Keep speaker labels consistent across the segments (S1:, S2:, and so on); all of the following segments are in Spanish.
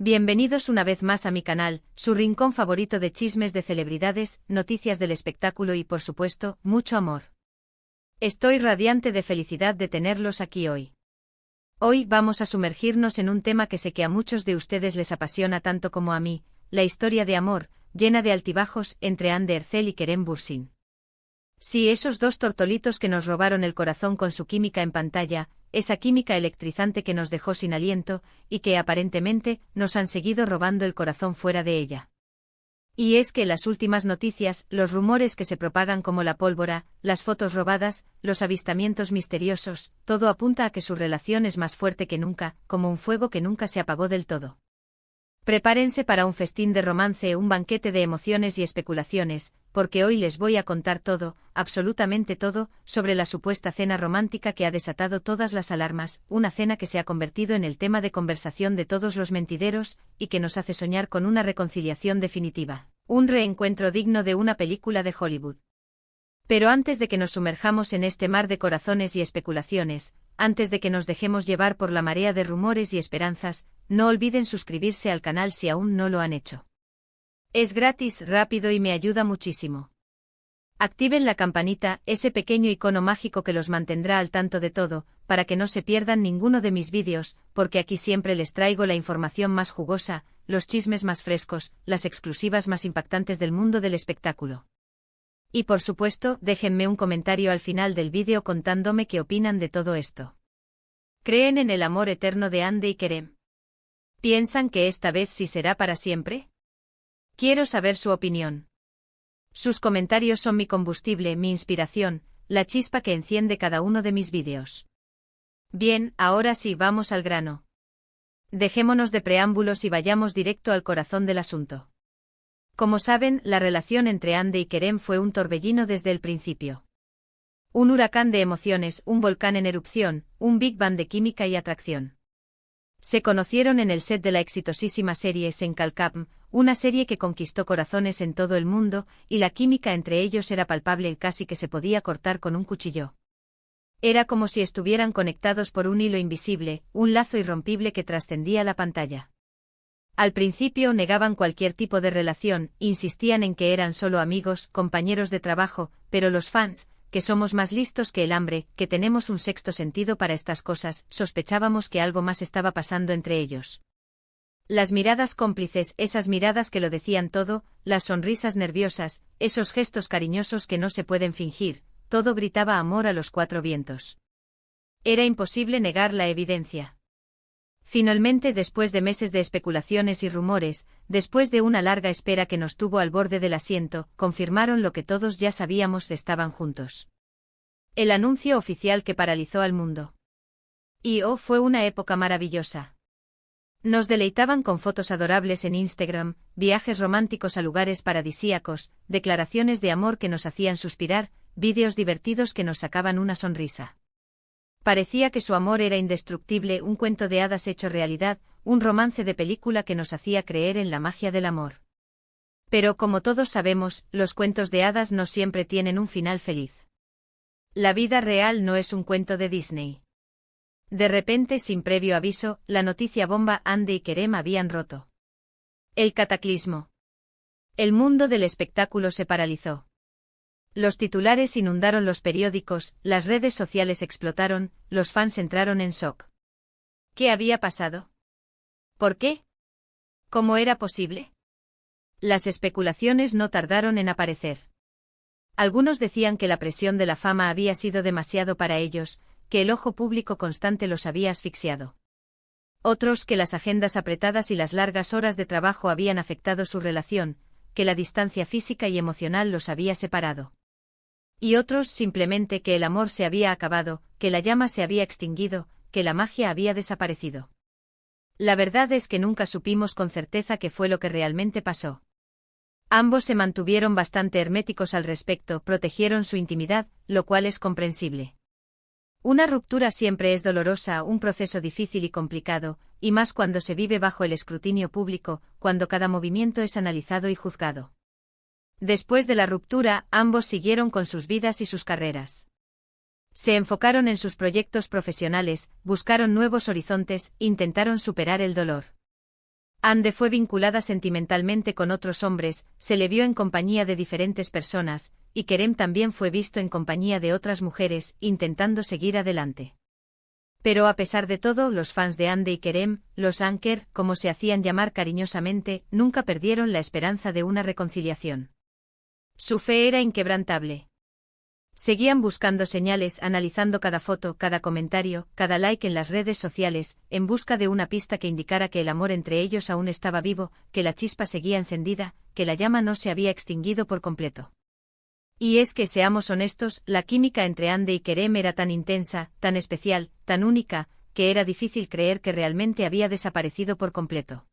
S1: Bienvenidos una vez más a mi canal, su rincón favorito de chismes de celebridades, noticias del espectáculo y por supuesto, mucho amor. Estoy radiante de felicidad de tenerlos aquí hoy. Hoy vamos a sumergirnos en un tema que sé que a muchos de ustedes les apasiona tanto como a mí, la historia de amor, llena de altibajos, entre Hande Erçel y Kerem Bürsin. Sí, esos dos tortolitos que nos robaron el corazón con su química en pantalla, esa química electrizante que nos dejó sin aliento, y que aparentemente nos han seguido robando el corazón fuera de ella. Y es que las últimas noticias, los rumores que se propagan como la pólvora, las fotos robadas, los avistamientos misteriosos, todo apunta a que su relación es más fuerte que nunca, como un fuego que nunca se apagó del todo. Prepárense para un festín de romance, un banquete de emociones y especulaciones, porque hoy les voy a contar todo, absolutamente todo, sobre la supuesta cena romántica que ha desatado todas las alarmas, una cena que se ha convertido en el tema de conversación de todos los mentideros, y que nos hace soñar con una reconciliación definitiva, un reencuentro digno de una película de Hollywood. Pero antes de que nos sumerjamos en este mar de corazones y especulaciones, antes de que nos dejemos llevar por la marea de rumores y esperanzas, no olviden suscribirse al canal si aún no lo han hecho. Es gratis, rápido y me ayuda muchísimo. Activen la campanita, ese pequeño icono mágico que los mantendrá al tanto de todo, para que no se pierdan ninguno de mis vídeos, porque aquí siempre les traigo la información más jugosa, los chismes más frescos, las exclusivas más impactantes del mundo del espectáculo. Y por supuesto, déjenme un comentario al final del vídeo contándome qué opinan de todo esto. ¿Creen en el amor eterno de Hande y Kerem? ¿Piensan que esta vez sí será para siempre? Quiero saber su opinión. Sus comentarios son mi combustible, mi inspiración, la chispa que enciende cada uno de mis vídeos. Bien, ahora sí vamos al grano. Dejémonos de preámbulos y vayamos directo al corazón del asunto. Como saben, la relación entre Hande y Kerem fue un torbellino desde el principio. Un huracán de emociones, un volcán en erupción, un Big Bang de química y atracción. Se conocieron en el set de la exitosísima serie Senkalkam, una serie que conquistó corazones en todo el mundo, y la química entre ellos era palpable, casi que se podía cortar con un cuchillo. Era como si estuvieran conectados por un hilo invisible, un lazo irrompible que trascendía la pantalla. Al principio negaban cualquier tipo de relación, insistían en que eran solo amigos, compañeros de trabajo, pero los fans, que somos más listos que el hambre, que tenemos un sexto sentido para estas cosas, sospechábamos que algo más estaba pasando entre ellos. Las miradas cómplices, esas miradas que lo decían todo, las sonrisas nerviosas, esos gestos cariñosos que no se pueden fingir, todo gritaba amor a los cuatro vientos. Era imposible negar la evidencia. Finalmente, después de meses de especulaciones y rumores, después de una larga espera que nos tuvo al borde del asiento, confirmaron lo que todos ya sabíamos: estaban juntos. El anuncio oficial que paralizó al mundo. Fue una época maravillosa. Nos deleitaban con fotos adorables en Instagram, viajes románticos a lugares paradisíacos, declaraciones de amor que nos hacían suspirar, vídeos divertidos que nos sacaban una sonrisa. Parecía que su amor era indestructible, un cuento de hadas hecho realidad, un romance de película que nos hacía creer en la magia del amor. Pero como todos sabemos, los cuentos de hadas no siempre tienen un final feliz. La vida real no es un cuento de Disney. De repente, sin previo aviso, la noticia bomba: Hande y Kerem habían roto. El cataclismo. El mundo del espectáculo se paralizó. Los titulares inundaron los periódicos, las redes sociales explotaron, los fans entraron en shock. ¿Qué había pasado? ¿Por qué? ¿Cómo era posible? Las especulaciones no tardaron en aparecer. Algunos decían que la presión de la fama había sido demasiado para ellos, que el ojo público constante los había asfixiado. Otros que las agendas apretadas y las largas horas de trabajo habían afectado su relación, que la distancia física y emocional los había separado. Y otros simplemente que el amor se había acabado, que la llama se había extinguido, que la magia había desaparecido. La verdad es que nunca supimos con certeza qué fue lo que realmente pasó. Ambos se mantuvieron bastante herméticos al respecto, protegieron su intimidad, lo cual es comprensible. Una ruptura siempre es dolorosa, un proceso difícil y complicado, y más cuando se vive bajo el escrutinio público, cuando cada movimiento es analizado y juzgado. Después de la ruptura, ambos siguieron con sus vidas y sus carreras. Se enfocaron en sus proyectos profesionales, buscaron nuevos horizontes, intentaron superar el dolor. Ande fue vinculada sentimentalmente con otros hombres, se le vio en compañía de diferentes personas, y Kerem también fue visto en compañía de otras mujeres, intentando seguir adelante. Pero a pesar de todo, los fans de Ande y Kerem, los Anker, como se hacían llamar cariñosamente, nunca perdieron la esperanza de una reconciliación. Su fe era inquebrantable. Seguían buscando señales, analizando cada foto, cada comentario, cada like en las redes sociales, en busca de una pista que indicara que el amor entre ellos aún estaba vivo, que la chispa seguía encendida, que la llama no se había extinguido por completo. Y es que, seamos honestos, la química entre Ande y Kerem era tan intensa, tan especial, tan única, que era difícil creer que realmente había desaparecido por completo.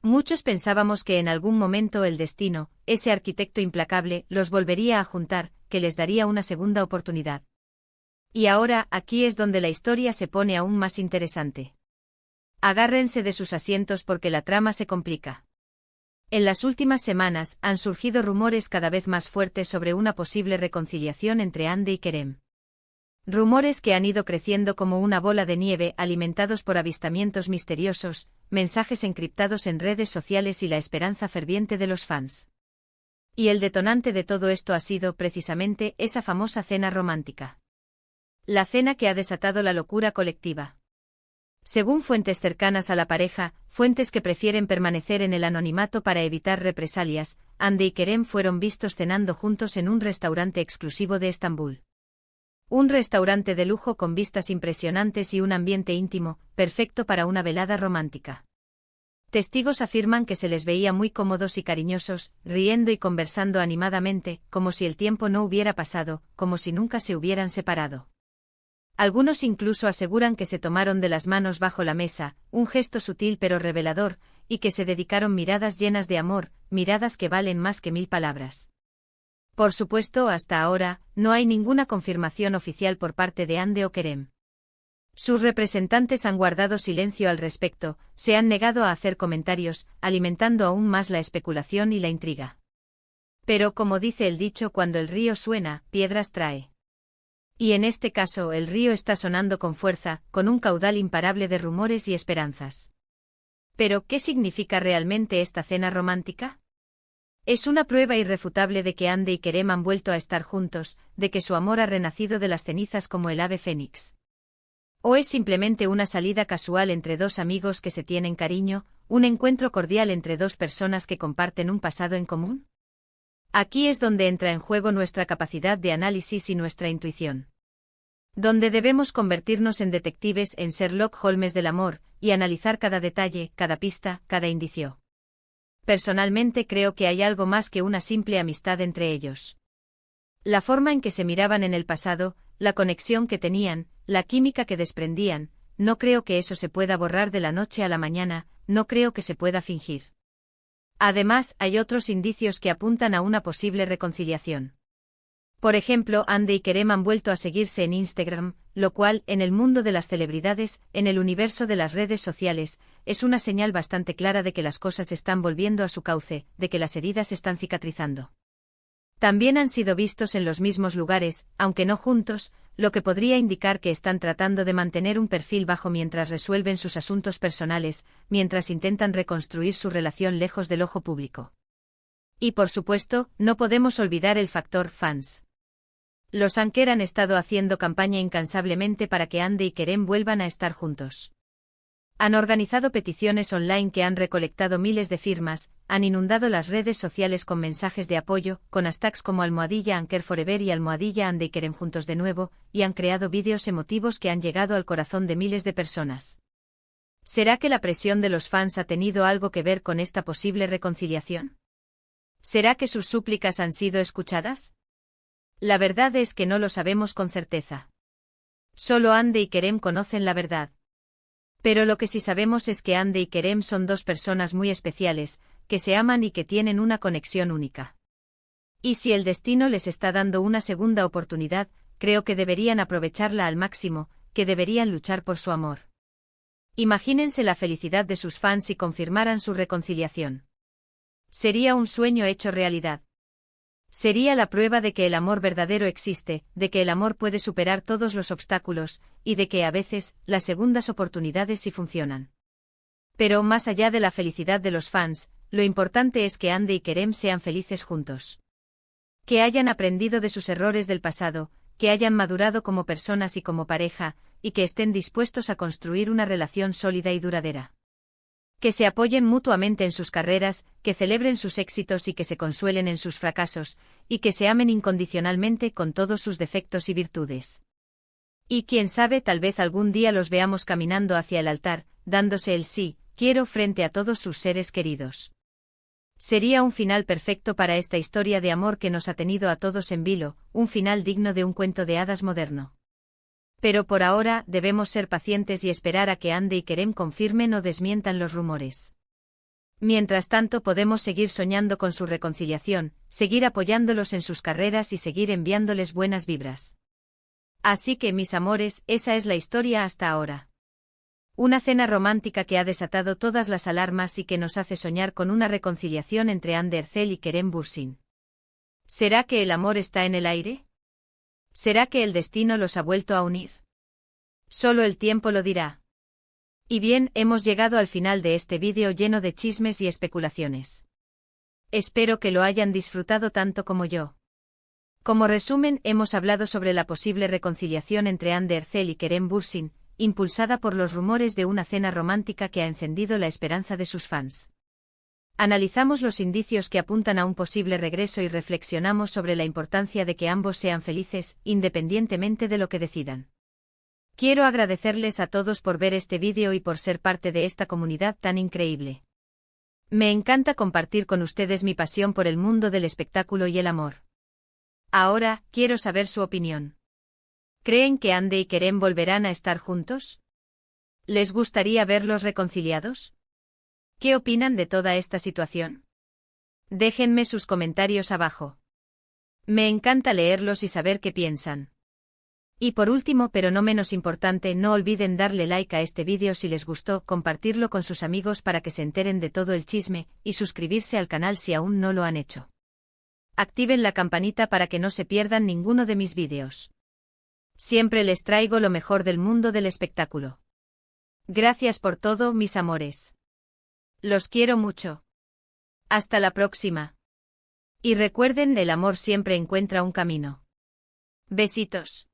S1: Muchos pensábamos que en algún momento el destino, ese arquitecto implacable, los volvería a juntar, que les daría una segunda oportunidad. Y ahora, aquí es donde la historia se pone aún más interesante. Agárrense de sus asientos porque la trama se complica. En las últimas semanas, han surgido rumores cada vez más fuertes sobre una posible reconciliación entre Ande y Kerem. Rumores que han ido creciendo como una bola de nieve, alimentados por avistamientos misteriosos, mensajes encriptados en redes sociales y la esperanza ferviente de los fans. Y el detonante de todo esto ha sido, precisamente, esa famosa cena romántica. La cena que ha desatado la locura colectiva. Según fuentes cercanas a la pareja, fuentes que prefieren permanecer en el anonimato para evitar represalias, Ande y Kerem fueron vistos cenando juntos en un restaurante exclusivo de Estambul. Un restaurante de lujo con vistas impresionantes y un ambiente íntimo, perfecto para una velada romántica. Testigos afirman que se les veía muy cómodos y cariñosos, riendo y conversando animadamente, como si el tiempo no hubiera pasado, como si nunca se hubieran separado. Algunos incluso aseguran que se tomaron de las manos bajo la mesa, un gesto sutil pero revelador, y que se dedicaron miradas llenas de amor, miradas que valen más que 1000 palabras. Por supuesto, hasta ahora, no hay ninguna confirmación oficial por parte de Ande o Kerem. Sus representantes han guardado silencio al respecto, se han negado a hacer comentarios, alimentando aún más la especulación y la intriga. Pero como dice el dicho, cuando el río suena, piedras trae. Y en este caso el río está sonando con fuerza, con un caudal imparable de rumores y esperanzas. Pero, ¿qué significa realmente esta cena romántica? Es una prueba irrefutable de que Ande y Kerem han vuelto a estar juntos, de que su amor ha renacido de las cenizas como el ave fénix. ¿O es simplemente una salida casual entre dos amigos que se tienen cariño, un encuentro cordial entre dos personas que comparten un pasado en común? Aquí es donde entra en juego nuestra capacidad de análisis y nuestra intuición. Donde debemos convertirnos en detectives, en Sherlock Holmes del amor, y analizar cada detalle, cada pista, cada indicio. Personalmente creo que hay algo más que una simple amistad entre ellos. La forma en que se miraban en el pasado, la conexión que tenían, la química que desprendían, no creo que eso se pueda borrar de la noche a la mañana, no creo que se pueda fingir. Además, hay otros indicios que apuntan a una posible reconciliación. Por ejemplo, Ande y Kerem han vuelto a seguirse en Instagram, lo cual, en el mundo de las celebridades, en el universo de las redes sociales, es una señal bastante clara de que las cosas están volviendo a su cauce, de que las heridas están cicatrizando. También han sido vistos en los mismos lugares, aunque no juntos, lo que podría indicar que están tratando de mantener un perfil bajo mientras resuelven sus asuntos personales, mientras intentan reconstruir su relación lejos del ojo público. Y por supuesto, no podemos olvidar el factor fans. Los Anker han estado haciendo campaña incansablemente para que Ande y Kerem vuelvan a estar juntos. Han organizado peticiones online que han recolectado miles de firmas, han inundado las redes sociales con mensajes de apoyo, con hashtags como #AnkerForever y #Ande y Kerem juntos de nuevo, y han creado vídeos emotivos que han llegado al corazón de miles de personas. ¿Será que la presión de los fans ha tenido algo que ver con esta posible reconciliación? ¿Será que sus súplicas han sido escuchadas? La verdad es que no lo sabemos con certeza. Solo Ande y Kerem conocen la verdad. Pero lo que sí sabemos es que Ande y Kerem son dos personas muy especiales, que se aman y que tienen una conexión única. Y si el destino les está dando una segunda oportunidad, creo que deberían aprovecharla al máximo, que deberían luchar por su amor. Imagínense la felicidad de sus fans si confirmaran su reconciliación. Sería un sueño hecho realidad. Sería la prueba de que el amor verdadero existe, de que el amor puede superar todos los obstáculos, y de que a veces, las segundas oportunidades sí funcionan. Pero más allá de la felicidad de los fans, lo importante es que Ande y Kerem sean felices juntos. Que hayan aprendido de sus errores del pasado, que hayan madurado como personas y como pareja, y que estén dispuestos a construir una relación sólida y duradera. Que se apoyen mutuamente en sus carreras, que celebren sus éxitos y que se consuelen en sus fracasos, y que se amen incondicionalmente con todos sus defectos y virtudes. Y quién sabe, tal vez algún día los veamos caminando hacia el altar, dándose el sí, quiero frente a todos sus seres queridos. Sería un final perfecto para esta historia de amor que nos ha tenido a todos en vilo, un final digno de un cuento de hadas moderno. Pero por ahora, debemos ser pacientes y esperar a que Ande y Kerem confirmen o desmientan los rumores. Mientras tanto, podemos seguir soñando con su reconciliación, seguir apoyándolos en sus carreras y seguir enviándoles buenas vibras. Así que, mis amores, esa es la historia hasta ahora. Una cena romántica que ha desatado todas las alarmas y que nos hace soñar con una reconciliación entre Hande Erçel y Kerem Bürsin. ¿Será que el amor está en el aire? ¿Será que el destino los ha vuelto a unir? Solo el tiempo lo dirá. Y bien, hemos llegado al final de este vídeo lleno de chismes y especulaciones. Espero que lo hayan disfrutado tanto como yo. Como resumen, hemos hablado sobre la posible reconciliación entre Hande Erçel y Kerem Bürsin, impulsada por los rumores de una cena romántica que ha encendido la esperanza de sus fans. Analizamos los indicios que apuntan a un posible regreso y reflexionamos sobre la importancia de que ambos sean felices, independientemente de lo que decidan. Quiero agradecerles a todos por ver este vídeo y por ser parte de esta comunidad tan increíble. Me encanta compartir con ustedes mi pasión por el mundo del espectáculo y el amor. Ahora, quiero saber su opinión. ¿Creen que Hande y Kerem volverán a estar juntos? ¿Les gustaría verlos reconciliados? ¿Qué opinan de toda esta situación? Déjenme sus comentarios abajo. Me encanta leerlos y saber qué piensan. Y por último, pero no menos importante, no olviden darle like a este vídeo si les gustó, compartirlo con sus amigos para que se enteren de todo el chisme, y suscribirse al canal si aún no lo han hecho. Activen la campanita para que no se pierdan ninguno de mis vídeos. Siempre les traigo lo mejor del mundo del espectáculo. Gracias por todo, mis amores. Los quiero mucho. Hasta la próxima. Y recuerden, el amor siempre encuentra un camino. Besitos.